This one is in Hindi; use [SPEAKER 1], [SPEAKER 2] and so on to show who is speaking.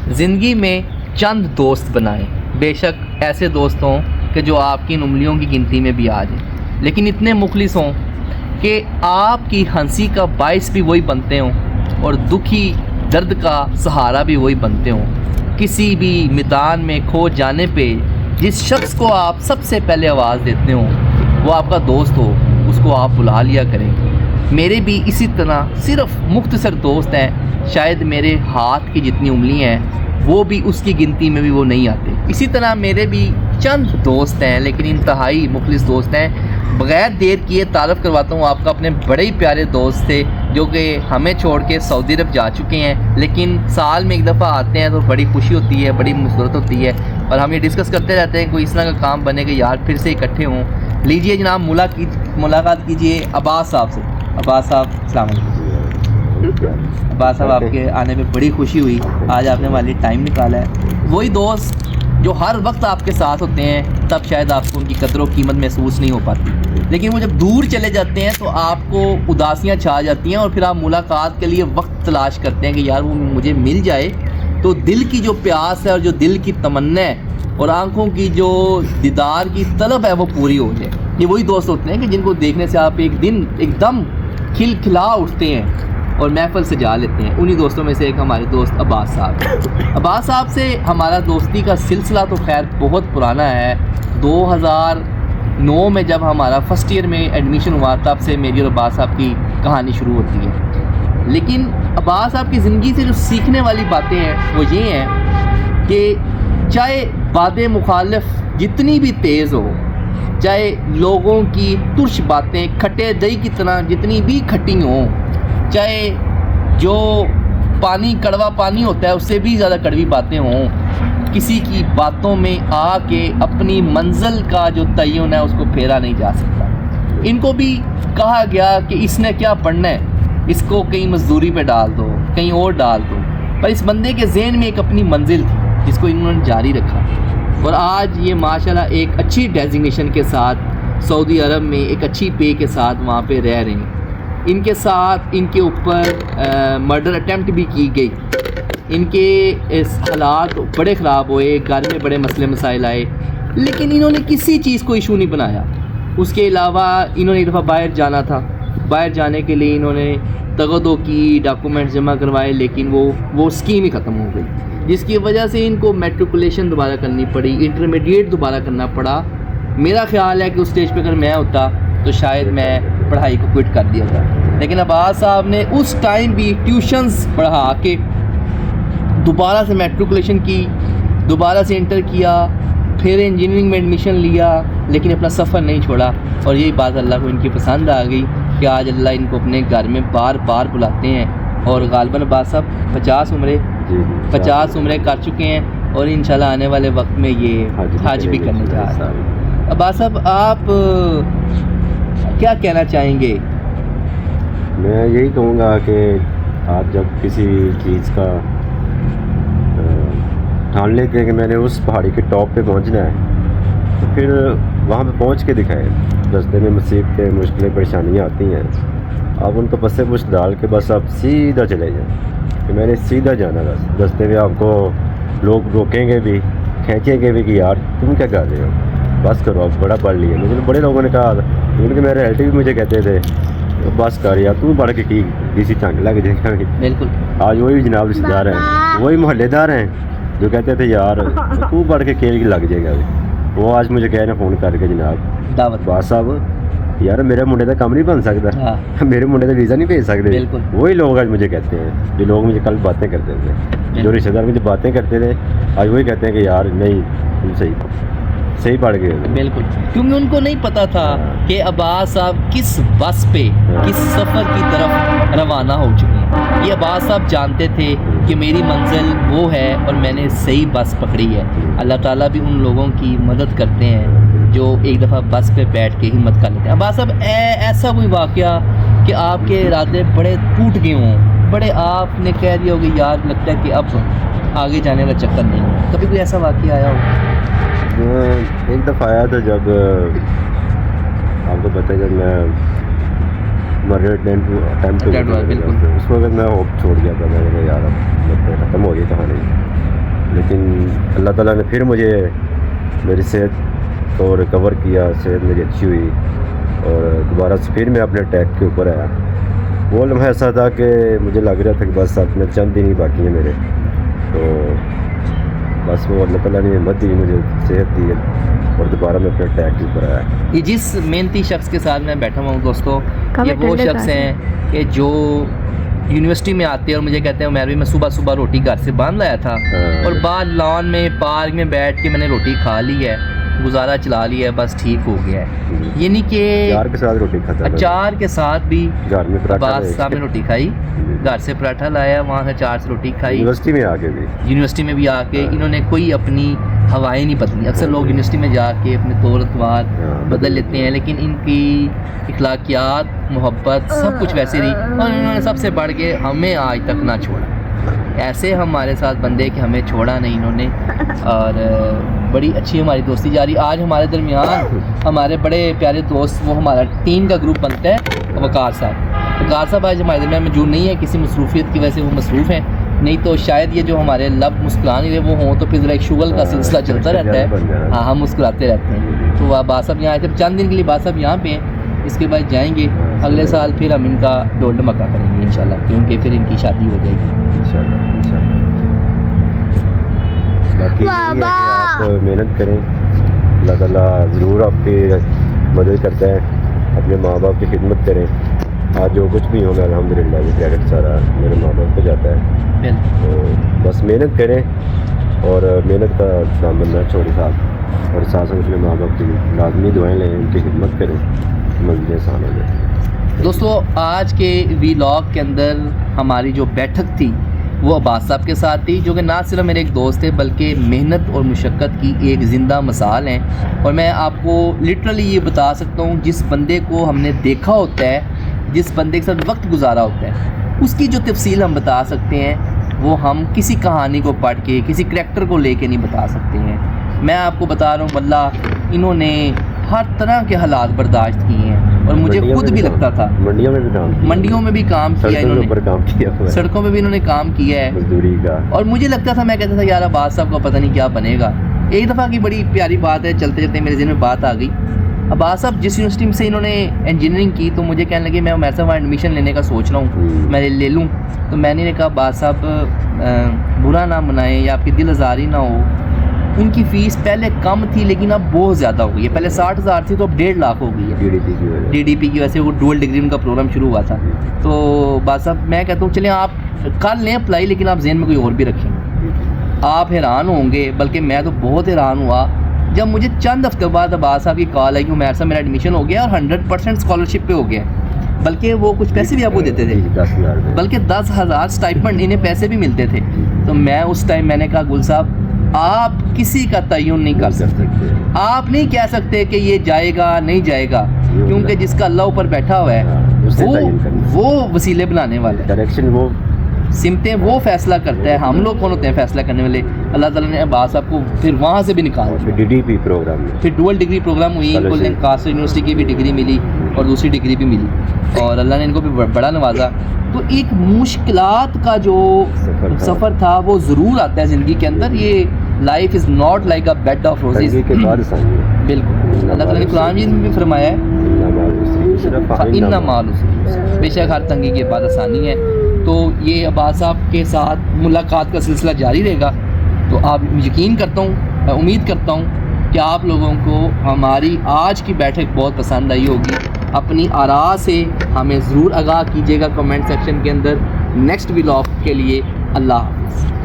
[SPEAKER 1] ज़िंदगी में चंद दोस्त बनाएं, बेशक ऐसे दोस्त हों कि जो आपकी इन उंगलियों की गिनती में भी आ जाएं, लेकिन इतने मुखलिस हों कि आपकी हंसी का बायस भी वही बनते हों और दुखी दर्द का सहारा भी वही बनते हों। किसी भी मैदान में खो जाने पे जिस शख्स को आप सबसे पहले आवाज़ देते हो वो आपका दोस्त हो, उसको आप बुला लिया करें। मेरे भी इसी तरह सिर्फ़ मुख्तसर दोस्त हैं, शायद मेरे हाथ की जितनी उंगलियां हैं वो भी उसकी गिनती में भी वो नहीं आते। इसी तरह मेरे भी चंद दोस्त हैं, लेकिन इंतहाई मुखलिस दोस्त हैं। बग़ैर देर किए तारफ़ करवाता हूँ आपका अपने बड़े ही प्यारे दोस्त थे जो कि हमें छोड़ के सऊदी अरब जा चुके हैं, लेकिन साल में एक दफ़ा आते हैं तो बड़ी खुशी होती है, बड़ी मुसरत होती है और हम ये डिस्कस करते रहते हैं कोई इस तरह का काम बने कि यार फिर से इकट्ठे हों। लीजिए जनाब मुलाकात कीजिए अब्बास साहब से। अब्बास साहब अस्सलाम वालेकुम। अब्बास साहब आपके आने में बड़ी खुशी हुई, आज आपने हमारे लिए टाइम निकाला है। वही दोस्त जो हर वक्त आपके साथ होते हैं, तब शायद आपको उनकी कदर व कीमत महसूस नहीं हो पाती, लेकिन वो जब दूर चले जाते हैं तो आपको उदासियाँ छा जाती हैं और फिर आप मुलाकात के लिए वक्त तलाश करते हैं कि यार वो मुझे मिल जाए तो दिल की जो प्यास है और जो दिल की तमन्ना है और आंखों की जो दीदार की तलब है वो पूरी हो जाए। ये वही दोस्त होते हैं कि जिनको देखने से आप एक दिन एकदम खिलखिला उठते हैं और महफिल सजा लेते हैं। उन्हीं दोस्तों में से एक हमारे दोस्त अब्बास साहब। अब्बास साहब से हमारा दोस्ती का सिलसिला तो खैर बहुत पुराना है। 2009 में जब हमारा फ़र्स्ट ईयर में एडमिशन हुआ तब से मेरी और अब्बास साहब की कहानी शुरू होती है। लेकिन अब्बास साहब की ज़िंदगी से जो सीखने वाली बातें हैं वो ये हैं कि चाहे बातें मुखालिफ जितनी भी तेज़ हो, चाहे लोगों की तुर्श बातें खट्टे दही की तरह जितनी भी खट्टी हों, चाहे जो पानी कड़वा पानी होता है उससे भी ज़्यादा कड़वी बातें हों, किसी की बातों में आके अपनी मंजिल का जो तयन है उसको फेरा नहीं जा सकता। इनको भी कहा गया कि इसने क्या पढ़ना है, इसको कहीं मजदूरी पे डाल दो, कहीं और डाल दो, पर इस बंदे के ज़हन में एक अपनी मंजिल थी जिसको इन्होंने जारी रखा और आज ये माशाल्लाह एक अच्छी डेजिग्नेशन के साथ सऊदी अरब में एक अच्छी पे के साथ वहाँ पे रह रहे हैं। इनके साथ इनके ऊपर मर्डर अटैम्प्ट भी की गई, इनके इस हालात बड़े ख़राब हुए, घर में बड़े मसले मसाइल आए, लेकिन इन्होंने किसी चीज़ को इशू नहीं बनाया। उसके अलावा इन्होंने एक दफ़ा बाहर जाना था, बाहर जाने के लिए इन्होंने तगदो की, डॉक्यूमेंट्स जमा करवाए, लेकिन वो स्कीम ही ख़त्म हो गई, जिसकी वजह से इनको मैट्रिकुलेशन दोबारा करनी पड़ी, इंटरमीडिएट दोबारा करना पड़ा। मेरा ख़्याल है कि उस स्टेज पर अगर मैं होता तो शायद मैं पढ़ाई को क्विट कर दिया था, लेकिन अब्बास साहब ने उस टाइम भी ट्यूशन्स पढ़ा के दोबारा से मैट्रिकुलेशन की, दोबारा से इंटर किया, फिर इंजीनियरिंग में एडमिशन लिया, लेकिन अपना सफ़र नहीं छोड़ा। और यही बात अल्लाह को इनकी पसंद आ गई कि आज अल्लाह इनको अपने घर में बार बार बुलाते हैं और गालिबन अब्बास साहब 50 उम्रें कर चुके हैं और इंशाल्लाह आने वाले वक्त में ये हज भी करने जा रहे हैं। अब्बास साहब आप क्या कहना चाहेंगे?
[SPEAKER 2] मैं यही कहूँगा कि आप जब किसी चीज़ का ठान लेते हैं कि मैंने उस पहाड़ी के टॉप पे पहुँचना है तो फिर वहाँ पे पहुँच के दिखाएं। रास्ते में मुसीबतें, मुश्किलें, परेशानियाँ आती हैं, आप उनको पस्से पुश डाल के बस आप सीधा चले जाएं कि मैंने सीधा जाना। रास्ते में आपको लोग रोकेंगे भी, खींचेंगे भी कि यार तुम क्या कर रहे हो, बस करो, आप बड़ा पढ़ लिया। लेकिन बड़े लोगों ने कहा, क्योंकि मेरे रिलेटिव भी मुझे कहते थे तो बस कर यार तू पढ़ के की किसी चंग लग जाएगा।
[SPEAKER 1] बिल्कुल।
[SPEAKER 2] आज वही जनाब रिश्तेदार हैं, वही मोहल्लेदार हैं जो कहते थे यार तू पढ़ के खेल लग जाएगा। वो आज मुझे कह रहे फ़ोन करके जनाब
[SPEAKER 1] दावत
[SPEAKER 2] बास साहब यार मेरे मुंडे का काम नहीं बन सकता। हाँ। मेरे मुंडे का वीज़ा नहीं भेज सकते। वही लोग आज मुझे कहते हैं, जो लोग मुझे कल बातें करते थे, जो रिश्तेदार मुझे बातें करते थे, आज वही कहते हैं कि यार नहीं तुम सही पढ़ गए।
[SPEAKER 1] बिल्कुल, क्योंकि उनको नहीं पता था कि अब्बास साहब किस बस पे किस सफ़र की तरफ रवाना हो चुके हैं। ये अब्बास साहब जानते थे कि मेरी मंजिल वो है और मैंने सही बस पकड़ी है। अल्लाह ताला भी उन लोगों की मदद करते हैं जो एक दफ़ा बस पे बैठ के हिम्मत कर लेते हैं। अब्बास साहब ऐसा कोई वाक़या कि आपके इरादे बड़े टूट गए हों, बड़े आपने कह दिया हो कि यार लगता है कि अब आगे जाने का चक्कर नहीं है, कभी कोई ऐसा वाक़या आया हो?
[SPEAKER 2] एक दफ़ा आया था जब आपको पता है जब मैं मर्डर अटैम्प्ट उस वक्त मैं होप छोड़ गया था। मैंने कहा यार अब ख़त्म हो गई कहानी। लेकिन अल्लाह ताला ने फिर मुझे मेरी सेहत को रिकवर किया, सेहत मेरी अच्छी हुई और दोबारा से फिर मैं अपने ट्रैक के ऊपर आया। वो लम्हा ऐसा था कि मुझे लग रहा था कि बस अपने चंद दिन ही बाकी हैं मेरे, तो बस वो अल्लाह ताला ने हिम्मत दी, मुझे सेहत दी और दोबारा मैं अपने ट्रैक के ऊपर आया।
[SPEAKER 1] ये जिस मेहनती शख्स के साथ मैं बैठा हुआ हूँ दोस्तों, ये वो शख्स हैं कि जो यूनिवर्सिटी में आते हैं और मुझे कहते हैं उमर भाई मैं सुबह सुबह रोटी घर से बांध लाया था और बाद लॉन में पार्क में बैठ के मैंने रोटी खा ली है, गुजारा चला लिया है, बस ठीक हो गया है। ये नहीं कि
[SPEAKER 2] अचार के साथ रोटी खाता,
[SPEAKER 1] अचार के साथ भी
[SPEAKER 2] घर में
[SPEAKER 1] अब्बास साहब ने रोटी खाई, घर से पराठा लाया, वहाँ से अचार से रोटी खाई।
[SPEAKER 2] यूनिवर्सिटी में भी
[SPEAKER 1] आके इन्होंने कोई अपनी हवाएं नहीं बदली। अक्सर लोग यूनिवर्सिटी में जाके अपने तौर तवार बदल लेते हैं, लेकिन इनकी इखलाकियात, मोहब्बत सब कुछ वैसे रही और इन्होंने सबसे बढ़ के हमें आज तक ना छोड़ा। ऐसे हमारे साथ बंदे कि हमें छोड़ा नहीं इन्होंने और बड़ी अच्छी हमारी दोस्ती जारी। आज हमारे दरमियान हमारे बड़े प्यारे दोस्त, वो हमारा टीम का ग्रुप बनता है, वकार साहब आज हमारे दरमियान मौजूद नहीं है, किसी मसरूफियत की वजह से वो मसरूफ़ हैं, नहीं तो शायद ये जो हमारे लब मुस्कुरान रहे वो हों तो फिर ज़रा एक शुगल का सिलसिला चलता रहता है। हाँ, हम मुस्कुराते रहते हैं। तो अब्बास साहब यहाँ आए थे, चंद दिन के लिए अब्बास साहब यहाँ पे हैं, इसके बाद जाएंगे अगले साल, फिर हम इनका डोल मक्का करेंगे इंशाल्लाह, क्योंकि फिर इनकी शादी हो जाएगी
[SPEAKER 2] इंशाल्लाह। बाकी आप मेहनत करें, अल्लाह ताला ज़रूर आपकी मदद करता है, अपने माँ बाप की खिदमत करें। आज जो कुछ भी होगा अल्हम्दुलिल्लाह ये क्रेडिट सारा मेरे माँ बाप को जाता है, तो बस मेहनत करें और मेहनत का दामन बनना छोड़े साथ, और साथ साथ अपने माँ बाप की लाजमी दुआएं लें, उनकी खिदमत करें, मंजिलें आसान हो जाए।
[SPEAKER 1] दोस्तों आज के वीलॉग के अंदर हमारी जो बैठक थी वो अब्बास साहब के साथ थी, जो कि ना सिर्फ मेरे एक दोस्त थे बल्कि मेहनत और मुशक्क़त की एक ज़िंदा मिसाल हैं। और मैं आपको लिटरली ये बता सकता हूँ, जिस बंदे को हमने देखा होता है, जिस बंदे के साथ वक्त गुजारा होता है, उसकी जो तफसील हम बता सकते हैं वो हम किसी कहानी को पढ़ के, किसी करैक्टर को लेके नहीं बता सकते हैं। मैं आपको बता रहा हूँ वल्लाह इन्होंने हर तरह के हालात बर्दाश्त किए हैं और मुझे खुद भी लगता था
[SPEAKER 2] मंडियों में भी काम किया इन्होंने,
[SPEAKER 1] सड़कों में भी इन्होंने काम किया है
[SPEAKER 2] मजदूरी का। और
[SPEAKER 1] मुझे लगता था, मैं कहता था यार अब्बास साहब का पता नहीं क्या बनेगा। एक दफ़ा की बड़ी प्यारी बात है, चलते चलते मेरे ज़हन में बात आ गई। अब्बास साहब जिस यूनिवर्सिटी से इन्होंने इंजीनियरिंग की, तो मुझे कहने लगे मैं उमर साहब वहाँ एडमिशन लेने का सोच रहा हूँ, मैं ले लूँ। तो मैंने कहा अब्बास साहब बुरा ना मनाएं या आपकी दिल आज़ारी ना हो, उनकी फ़ीस पहले कम थी लेकिन अब बहुत ज़्यादा हो गई है। पहले 60,000 थी तो अब 1.5 लाख हो गई है DDP की वजह से। वो डुअल डिग्री उनका प्रोग्राम शुरू हुआ था। तो अब्बास साहब मैं कहता हूँ चलें आप कर लें अप्लाई, लेकिन आप जहन में कोई और भी रखें। आप हैरान होंगे, बल्कि मैं तो बहुत हैरान हुआ जब मुझे चंद हफ्ते बाद अब्बास साहब की कॉल आई कि उमर साहब मेरा एडमिशन हो गया और 100% स्कॉलरशिप पे हो गया, बल्कि वो कुछ पैसे भी आपको देते थे,
[SPEAKER 2] 10,000
[SPEAKER 1] बल्कि 10,000 स्टाइपेंड, इन्हें पैसे भी मिलते थे। तो मैं उस टाइम मैंने कहा गुल साहब आप किसी का तयन नहीं कर सकते, आप नहीं कह सकते कि ये जाएगा नहीं जाएगा, क्योंकि जिसका अल्लाह ऊपर बैठा हुआ है वो वसीले बनाने वाला है,
[SPEAKER 2] डायरेक्शन वो
[SPEAKER 1] सिमतें वो फैसला करता है। हम लोग कौन होते हैं फैसला करने वाले? अल्लाह ताला ने अब्बास साहब को फिर वहाँ से भी निकाला,
[SPEAKER 2] फिर DDP प्रोग्राम में,
[SPEAKER 1] फिर डुअल डिग्री प्रोग्राम हुई, गोल्डन कास्ट यूनिवर्सिटी की भी डिग्री मिली और दूसरी डिग्री भी मिली और अल्लाह ने इनको भी बड़ा नवाजा। तो एक मुश्किलात का जो सफ़र था वो ज़रूर आता है ज़िंदगी के अंदर। ये life is not like a bed of roses
[SPEAKER 2] के बाद
[SPEAKER 1] बिल्कुल अल्लाह ताला ने कुरान में भी फरमाया है इन्ना माल उसरी, बेशक हर तंगी के बाद आसानी है। तो ये अब्बास साहब के साथ मुलाकात का सिलसिला जारी रहेगा। तो आप यकीन करता हूँ, उम्मीद करता हूँ कि आप लोगों को हमारी आज की बैठक बहुत पसंद आई होगी। अपनी आरा से हमें ज़रूर आगाह कीजिएगा कमेंट सेक्शन के अंदर। नेक्स्ट व्लॉग के लिए अल्लाह हाफ़िज़।